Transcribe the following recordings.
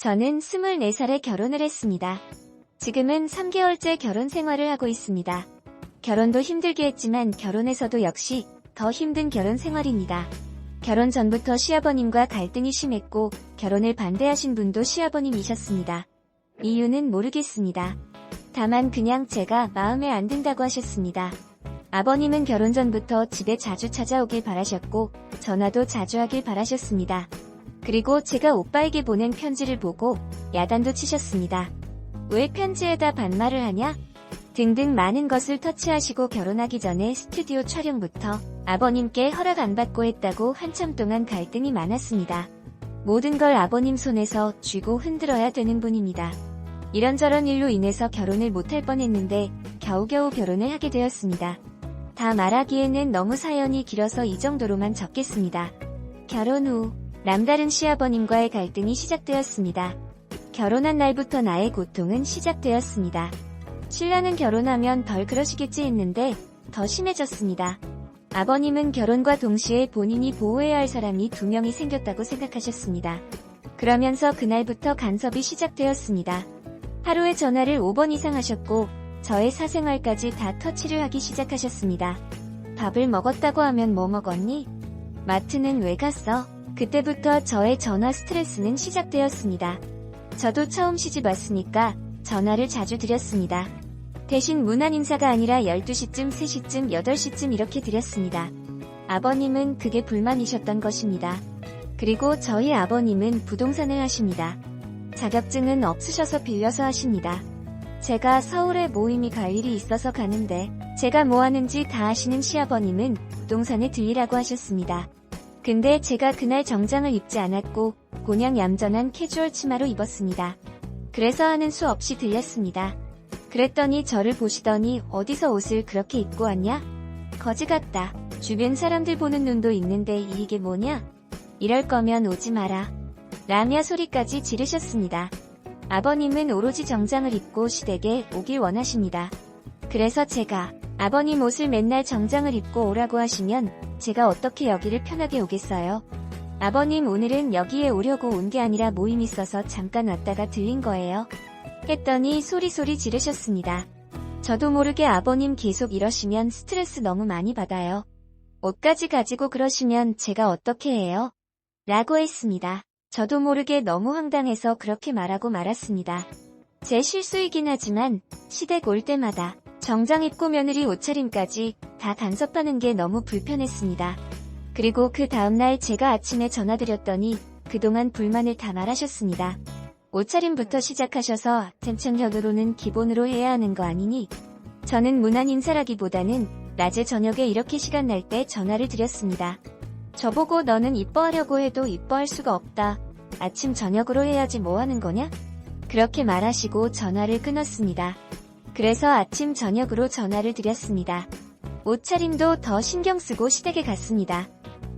저는 24살에 결혼을 했습니다. 지금은 3개월째 결혼 생활을 하고 있습니다. 결혼도 힘들게 했지만 결혼해서도 역시 더 힘든 결혼 생활입니다. 결혼 전부터 시아버님과 갈등이 심했고 결혼을 반대하신 분도 시아버님이셨습니다. 이유는 모르겠습니다. 다만 그냥 제가 마음에 안 든다고 하셨습니다. 아버님은 결혼 전부터 집에 자주 찾아오길 바라셨고 전화도 자주 하길 바라셨습니다. 그리고 제가 오빠에게 보낸 편지를 보고 야단도 치셨습니다. 왜 편지에다 반말을 하냐? 등등 많은 것을 터치하시고 결혼하기 전에 스튜디오 촬영부터 아버님께 허락 안 받고 했다고 한참 동안 갈등이 많았습니다. 모든 걸 아버님 손에서 쥐고 흔들어야 되는 분입니다. 이런저런 일로 인해서 결혼을 못할 뻔했는데 겨우겨우 결혼을 하게 되었습니다. 다 말하기에는 너무 사연이 길어서 이 정도로만 적겠습니다. 결혼 후 남다른 시아버님과의 갈등이 시작되었습니다. 결혼한 날부터 나의 고통은 시작되었습니다. 신랑은 결혼하면 덜 그러시겠지 했는데 더 심해졌습니다. 아버님은 결혼과 동시에 본인이 보호해야 할 사람이 2명이 생겼다고 생각하셨습니다. 그러면서 그날부터 간섭이 시작되었습니다. 하루에 전화를 5번 이상 하셨고 저의 사생활까지 다 터치를 하기 시작하셨습니다. 밥을 먹었다고 하면 뭐 먹었니? 마트는 왜 갔어? 그때부터 저의 전화 스트레스는 시작되었습니다. 저도 처음 시집 왔으니까 전화를 자주 드렸습니다. 대신 무난 인사가 아니라 12시쯤, 3시쯤, 8시쯤 이렇게 드렸습니다. 아버님은 그게 불만이셨던 것입니다. 그리고 저희 아버님은 부동산을 하십니다. 자격증은 없으셔서 빌려서 하십니다. 제가 서울에 모임이 갈 일이 있어서 가는데 제가 뭐 하는지 다 아시는 시아버님은 부동산에 들리라고 하셨습니다. 근데 제가 그날 정장을 입지 않았고 그냥 얌전한 캐주얼 치마로 입었습니다. 그래서 하는 수 없이 들렸습니다. 그랬더니 저를 보시더니 어디서 옷을 그렇게 입고 왔냐? 거지 같다. 주변 사람들 보는 눈도 있는데 이게 뭐냐? 이럴 거면 오지 마라. 라며 소리까지 지르셨습니다. 아버님은 오로지 정장을 입고 시댁에 오길 원하십니다. 그래서 제가 아버님 옷을 맨날 정장을 입고 오라고 하시면 제가 어떻게 여기를 편하게 오겠어요? 아버님 오늘은 여기에 오려고 온 게 아니라 모임 있어서 잠깐 왔다가 들린 거예요. 했더니 소리소리 지르셨습니다. 저도 모르게 아버님 계속 이러시면 스트레스 너무 많이 받아요. 옷까지 가지고 그러시면 제가 어떻게 해요? 라고 했습니다. 저도 모르게 너무 황당해서 그렇게 말하고 말았습니다. 제 실수이긴 하지만 시댁 올 때마다 정장 입고 며느리 옷차림까지 다 간섭하는 게 너무 불편했습니다. 그리고 그 다음날 제가 아침에 전화드렸더니 그동안 불만을 다 말하셨습니다. 옷차림부터 시작하셔서 템청력으로는 기본으로 해야 하는 거 아니니? 저는 무난 인사라기보다는 낮에 저녁에 이렇게 시간 날 때 전화를 드렸습니다. 저보고 너는 이뻐하려고 해도 이뻐할 수가 없다. 아침 저녁으로 해야지 뭐 하는 거냐? 그렇게 말하시고 전화를 끊었습니다. 그래서 아침 저녁으로 전화를 드렸습니다. 옷차림도 더 신경 쓰고 시댁에 갔습니다.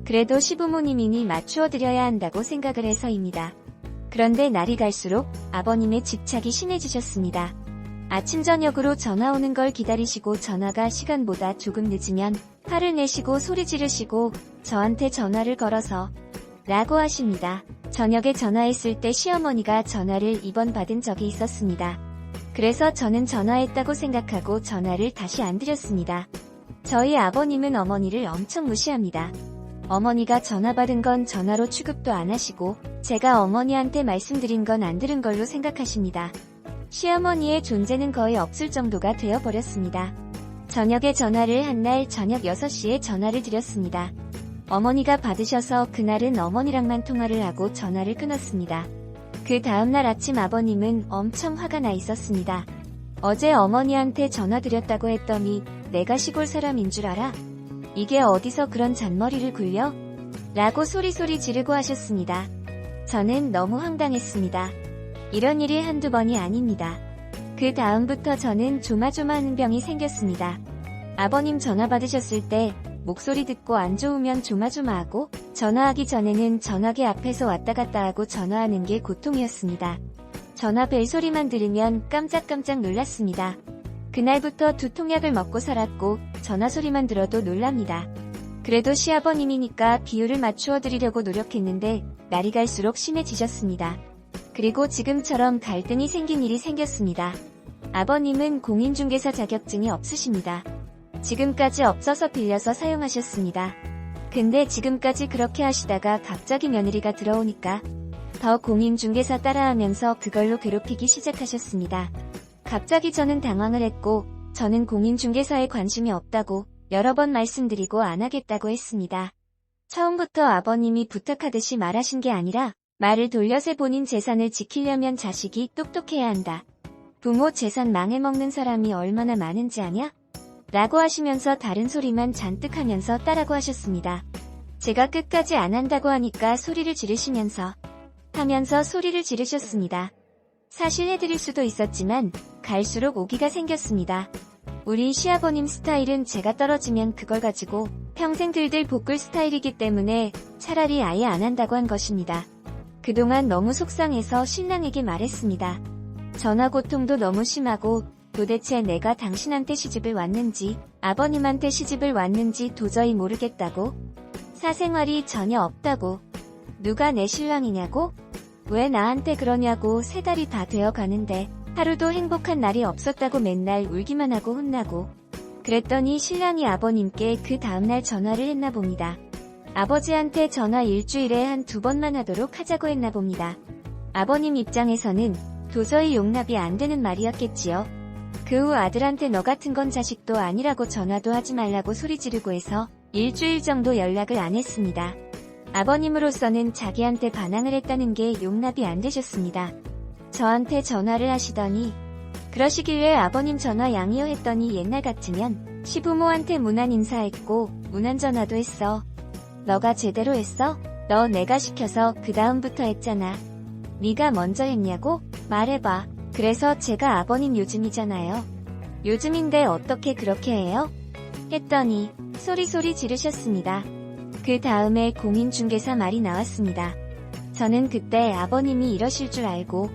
그래도 시부모님이니 맞추어 드려야 한다고 생각을 해서입니다. 그런데 날이 갈수록 아버님의 집착이 심해지셨습니다. 아침 저녁으로 전화 오는 걸 기다리시고 전화가 시간보다 조금 늦으면 화를 내시고 소리 지르시고 저한테 전화를 걸어서 라고 하십니다. 저녁에 전화했을 때 시어머니가 전화를 2번 받은 적이 있었습니다. 그래서 저는 전화했다고 생각하고 전화를 다시 안 드렸습니다. 저희 아버님은 어머니를 엄청 무시합니다. 어머니가 전화 받은 건 전화로 취급도 안 하시고 제가 어머니한테 말씀드린 건 안 들은 걸로 생각하십니다. 시어머니의 존재는 거의 없을 정도가 되어버렸습니다. 저녁에 전화를 한 날 저녁 6시에 전화를 드렸습니다. 어머니가 받으셔서 그날은 어머니랑만 통화를 하고 전화를 끊었습니다. 그 다음날 아침 아버님은 엄청 화가 나 있었습니다. 어제 어머니한테 전화 드렸다고 했더니 내가 시골 사람인 줄 알아? 이게 어디서 그런 잔머리를 굴려? 라고 소리소리 지르고 하셨습니다. 저는 너무 황당했습니다. 이런 일이 한두 번이 아닙니다. 그 다음부터 저는 조마조마하는 병이 생겼습니다. 아버님 전화 받으셨을 때 목소리 듣고 안 좋으면 조마조마하고 전화하기 전에는 전화기 앞에서 왔다 갔다 하고 전화하는 게 고통이었습니다. 전화 벨소리만 들으면 깜짝깜짝 놀랐습니다. 그날부터 두통약을 먹고 살았고 전화 소리만 들어도 놀랍니다. 그래도 시아버님이니까 비율을 맞추어 드리려고 노력했는데 날이 갈수록 심해지셨습니다. 그리고 지금처럼 갈등이 생긴 일이 생겼습니다. 아버님은 공인중개사 자격증이 없으십니다. 지금까지 없어서 빌려서 사용하셨습니다. 근데 지금까지 그렇게 하시다가 갑자기 며느리가 들어오니까 더 공인중개사 따라하면서 그걸로 괴롭히기 시작하셨습니다. 갑자기 저는 당황을 했고 저는 공인중개사에 관심이 없다고 여러 번 말씀드리고 안 하겠다고 했습니다. 처음부터 아버님이 부탁하듯이 말하신 게 아니라 말을 돌려서 본인 재산을 지키려면 자식이 똑똑해야 한다. 부모 재산 망해먹는 사람이 얼마나 많은지 아냐? 라고 하시면서 다른 소리만 잔뜩 하면서 따라고 하셨습니다. 제가 끝까지 안 한다고 하니까 소리를 지르시면서 소리를 지르셨습니다. 사실 해드릴 수도 있었지만 갈수록 오기가 생겼습니다. 우리 시아버님 스타일은 제가 떨어지면 그걸 가지고 평생 들들 볶을 스타일이기 때문에 차라리 아예 안 한다고 한 것입니다. 그동안 너무 속상해서 신랑에게 말했습니다. 전화 고통도 너무 심하고 도대체 내가 당신한테 시집을 왔는지 아버님한테 시집을 왔는지 도저히 모르겠다고. 사생활이 전혀 없다고. 누가 내 신랑이냐고? 왜 나한테 그러냐고. 3달이 다 되어 가는데 하루도 행복한 날이 없었다고 맨날 울기만 하고 혼나고. 그랬더니 신랑이 아버님께 그 다음날 전화를 했나 봅니다. 아버지한테 전화 일주일에 한 2번만 하도록 하자고 했나 봅니다. 아버님 입장에서는 도저히 용납이 안 되는 말이었겠지요. 그 후 아들한테 너 같은 건 자식도 아니라고 전화도 하지 말라고 소리 지르고 해서 일주일 정도 연락을 안 했습니다. 아버님으로서는 자기한테 반항을 했다는 게 용납이 안 되셨습니다. 저한테 전화를 하시더니 그러시길래 아버님 전화 양이요 했더니 옛날 같으면 시부모한테 무난 인사했고 무난 전화도 했어. 너가 제대로 했어? 너 내가 시켜서 그 다음부터 했잖아. 네가 먼저 했냐고? 말해봐. 그래서 제가 아버님 요즘이잖아요. 요즘인데 어떻게 그렇게 해요? 했더니 소리 지르셨습니다. 그 다음에 공인중개사 말이 나왔습니다. 저는 그때 아버님이 이러실 줄 알고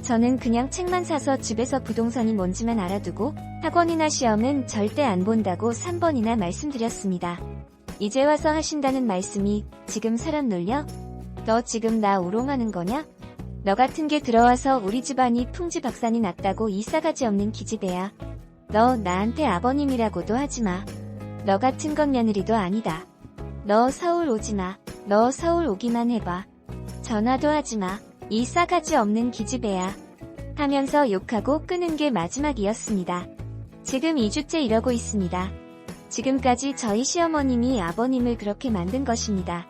저는 그냥 책만 사서 집에서 부동산이 뭔지만 알아두고 학원이나 시험은 절대 안 본다고 3번이나 말씀드렸습니다. 이제 와서 하신다는 말씀이 지금 사람 놀려? 너 지금 나 우롱하는 거냐? 너 같은 게 들어와서 우리 집안이 풍지박산이 났다고 이 싸가지 없는 기집애야. 너 나한테 아버님이라고도 하지마. 너 같은 건 며느리도 아니다. 너 서울 오지마. 너 서울 오기만 해봐. 전화도 하지마. 이 싸가지 없는 기집애야. 하면서 욕하고 끄는 게 마지막이었습니다. 지금 2주째 이러고 있습니다. 지금까지 저희 시어머님이 아버님을 그렇게 만든 것입니다.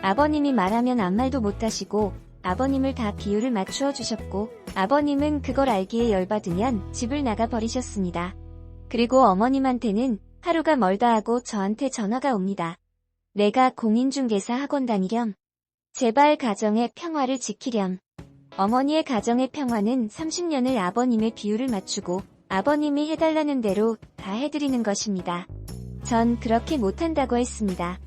아버님이 말하면 아무 말도 못하시고 아버님을 다 비율을 맞추어 주셨고 아버님은 그걸 알기에 열받으면 집을 나가 버리셨습니다. 그리고 어머님한테는 하루가 멀다 하고 저한테 전화가 옵니다. 내가 공인중개사 학원 다니렴. 제발 가정의 평화를 지키렴. 어머니의 가정의 평화는 30년을 아버님의 비율을 맞추고 아버님이 해달라는 대로 다 해드리는 것입니다. 전 그렇게 못한다고 했습니다.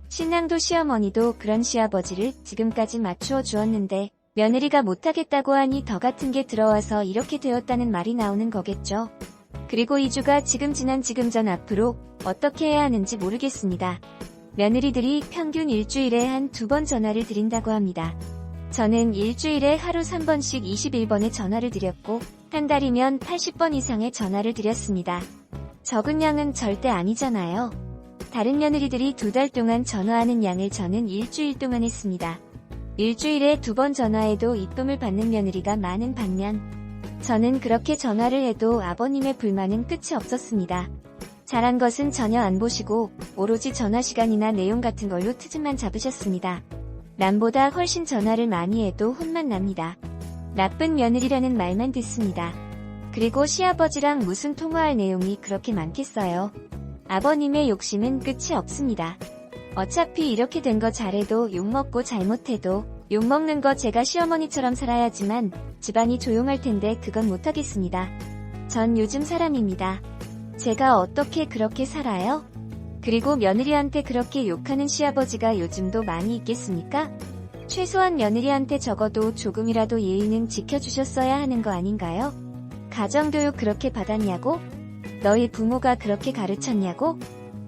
신랑도 시어머니도 그런 시아버지를 지금까지 맞추어 주었는데 며느리가 못하겠다고 하니 더 같은 게 들어와서 이렇게 되었다는 말이 나오는 거겠죠. 그리고 2주가 지금 지난 지금 전 앞으로 어떻게 해야 하는지 모르겠습니다. 며느리들이 평균 일주일에 한 2번 전화를 드린다고 합니다. 저는 일주일에 하루 3번씩 21번의 전화를 드렸고 한 달이면 80번 이상의 전화를 드렸습니다. 적은 양은 절대 아니잖아요. 다른 며느리들이 2달 동안 전화하는 양을 저는 일주일 동안 했습니다. 일주일에 2번 전화해도 이쁨을 받는 며느리가 많은 반면 저는 그렇게 전화를 해도 아버님의 불만은 끝이 없었습니다. 잘한 것은 전혀 안 보시고 오로지 전화 시간이나 내용 같은 걸로 트집만 잡으셨습니다. 남보다 훨씬 전화를 많이 해도 혼만 납니다. 나쁜 며느리라는 말만 듣습니다. 그리고 시아버지랑 무슨 통화할 내용이 그렇게 많겠어요. 아버님의 욕심은 끝이 없습니다. 어차피 이렇게 된 거 잘해도 욕먹고 잘못해도 욕먹는 거 제가 시어머니처럼 살아야지만 집안이 조용할 텐데 그건 못하겠습니다. 전 요즘 사람입니다. 제가 어떻게 그렇게 살아요? 그리고 며느리한테 그렇게 욕하는 시아버지가 요즘도 많이 있겠습니까? 최소한 며느리한테 적어도 조금이라도 예의는 지켜주셨어야 하는 거 아닌가요? 가정교육 그렇게 받았냐고? 너희 부모가 그렇게 가르쳤냐고?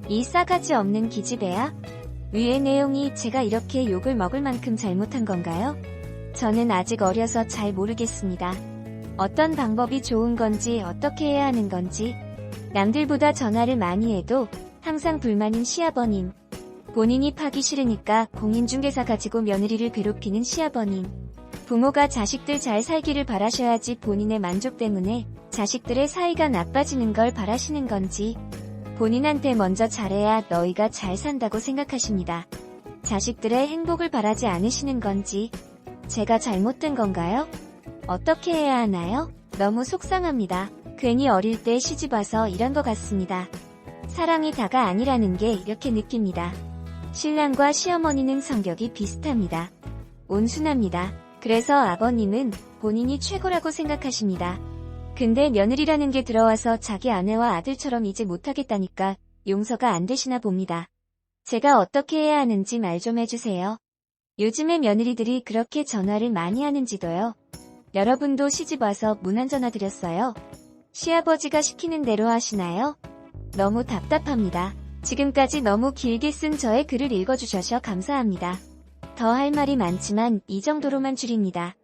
이 싸가지 없는 기집애야? 위의 내용이 제가 이렇게 욕을 먹을 만큼 잘못한 건가요? 저는 아직 어려서 잘 모르겠습니다. 어떤 방법이 좋은 건지 어떻게 해야 하는 건지. 남들보다 전화를 많이 해도 항상 불만인 시아버님. 본인이 파기 싫으니까 공인중개사 가지고 며느리를 괴롭히는 시아버님. 부모가 자식들 잘 살기를 바라셔야지 본인의 만족 때문에 자식들의 사이가 나빠지는 걸 바라시는 건지. 본인한테 먼저 잘해야 너희가 잘 산다고 생각하십니다. 자식들의 행복을 바라지 않으시는 건지. 제가 잘못된 건가요? 어떻게 해야 하나요? 너무 속상합니다. 괜히 어릴 때 시집와서 이런 것 같습니다. 사랑이 다가 아니라는 게 이렇게 느낍니다. 신랑과 시어머니는 성격이 비슷합니다. 온순합니다. 그래서 아버님은 본인이 최고라고 생각하십니다. 근데 며느리라는 게 들어와서 자기 아내와 아들처럼 이제 못하겠다니까 용서가 안 되시나 봅니다. 제가 어떻게 해야 하는지 말 좀 해주세요. 요즘에 며느리들이 그렇게 전화를 많이 하는지도요. 여러분도 시집와서 문안 전화 드렸어요. 시아버지가 시키는 대로 하시나요? 너무 답답합니다. 지금까지 너무 길게 쓴 저의 글을 읽어주셔서 감사합니다. 더 할 말이 많지만 이 정도로만 줄입니다.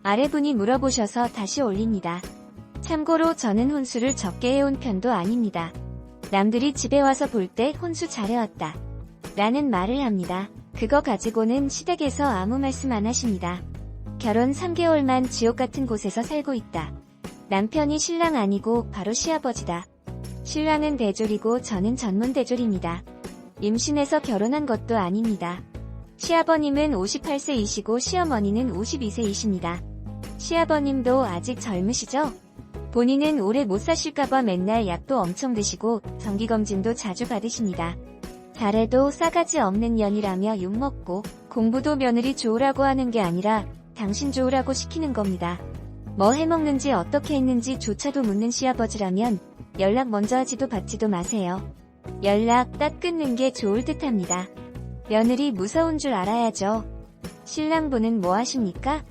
아래분이 물어보셔서 다시 올립니다. 참고로 저는 혼수를 적게 해온 편도 아닙니다. 남들이 집에 와서 볼 때 혼수 잘해왔다 라는 말을 합니다. 그거 가지고는 시댁에서 아무 말씀 안 하십니다. 결혼 3개월만 지옥 같은 곳에서 살고 있다. 남편이 신랑 아니고 바로 시아버지다. 신랑은 대졸이고 저는 전문 대졸입니다. 임신해서 결혼한 것도 아닙니다. 시아버님은 58세이시고 시어머니는 52세이십니다. 시아버님도 아직 젊으시죠? 본인은 오래 못 사실까봐 맨날 약도 엄청 드시고 정기검진도 자주 받으십니다. 잘해도 싸가지 없는 년이라며 욕먹고 공부도 며느리 좋으라고 하는 게 아니라 당신 좋으라고 시키는 겁니다. 뭐 해먹는지 어떻게 했는지 조차도 묻는 시아버지라면 연락 먼저 하지도 받지도 마세요. 연락 딱 끊는 게 좋을 듯합니다. 며느리 무서운 줄 알아야죠. 신랑분은 뭐 하십니까?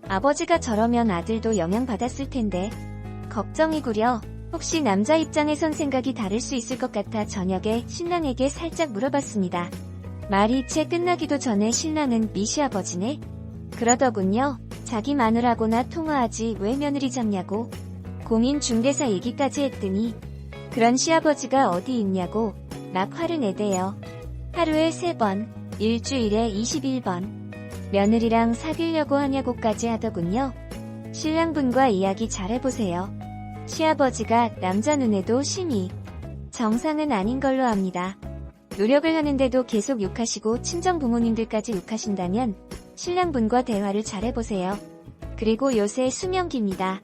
아버지가 저러면 아들도 영향받았을 텐데. 걱정이구려. 혹시 남자 입장에선 생각이 다를 수 있을 것 같아 저녁에 신랑에게 살짝 물어봤습니다. 말이 채 끝나기도 전에 신랑은 미시아버지네? 그러더군요. 자기 마누라고나 통화하지 왜 며느리 잡냐고. 공인중개사 얘기까지 했더니 그런 시아버지가 어디 있냐고 막 화를 내대요. 하루에 3번, 일주일에 21번. 며느리랑 사귀려고 하냐고까지 하더군요. 신랑분과 이야기 잘해보세요. 시아버지가 남자 눈에도 심히 정상은 아닌 걸로 압니다. 노력을 하는데도 계속 욕하시고 친정 부모님들까지 욕하신다면 신랑분과 대화를 잘해보세요. 그리고 요새 수명 깁니다.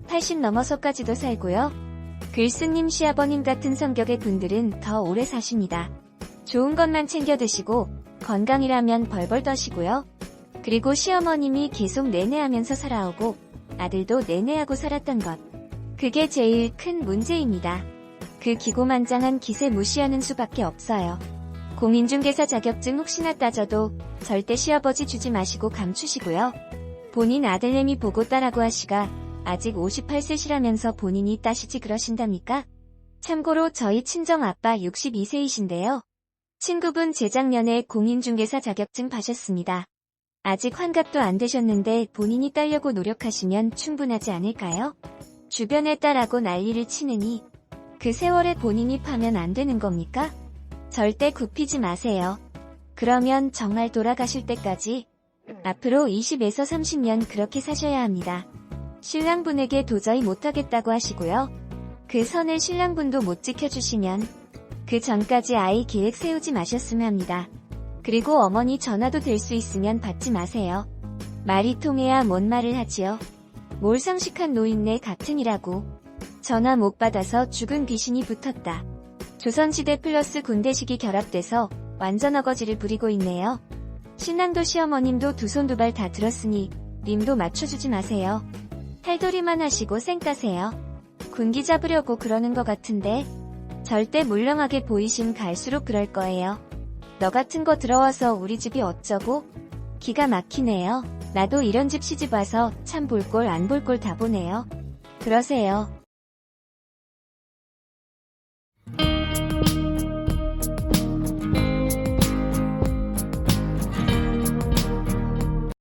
80 넘어서까지도 살고요. 글쓰님 시아버님 같은 성격의 분들은 더 오래 사십니다. 좋은 것만 챙겨 드시고 건강이라면 벌벌 떠시고요. 그리고 시어머님이 계속 내내하면서 살아오고 아들도 내내하고 살았던 것. 그게 제일 큰 문제입니다. 그 기고만장한 기세 무시하는 수밖에 없어요. 공인중개사 자격증 혹시나 따져도 절대 시아버지 주지 마시고 감추시고요. 본인 아들내미 보고 따라고 하시가 아직 58세시라면서 본인이 따시지 그러신답니까? 참고로 저희 친정아빠 62세이신데요. 친구분 재작년에 공인중개사 자격증 파셨습니다. 아직 환갑도 안 되셨는데 본인이 따려고 노력하시면 충분하지 않을까요? 주변에 따라고 난리를 치느니 그 세월에 본인이 파면 안 되는 겁니까? 절대 굽히지 마세요. 그러면 정말 돌아가실 때까지 앞으로 20에서 30년 그렇게 사셔야 합니다. 신랑분에게 도저히 못하겠다고 하시고요. 그 선을 신랑분도 못 지켜주시면 그 전까지 아이 계획 세우지 마셨으면 합니다. 그리고 어머니 전화도 될 수 있으면 받지 마세요. 말이 통해야 뭔 말을 하지요. 몰상식한 노인네 같으니라고. 전화 못 받아서 죽은 귀신이 붙었다. 조선시대 플러스 군대식이 결합돼서 완전 어거지를 부리고 있네요. 신랑도 시어머님도 두 손 두 발 다 들었으니 님도 맞춰주지 마세요. 탈도리만 하시고 쌩 까세요. 군기 잡으려고 그러는 것 같은데 절대 물렁하게 보이심 갈수록 그럴 거예요. 너 같은 거 들어와서 우리 집이 어쩌고? 기가 막히네요. 나도 이런 집 시집 와서 참 볼 꼴 안 볼 꼴 다 보네요. 그러세요.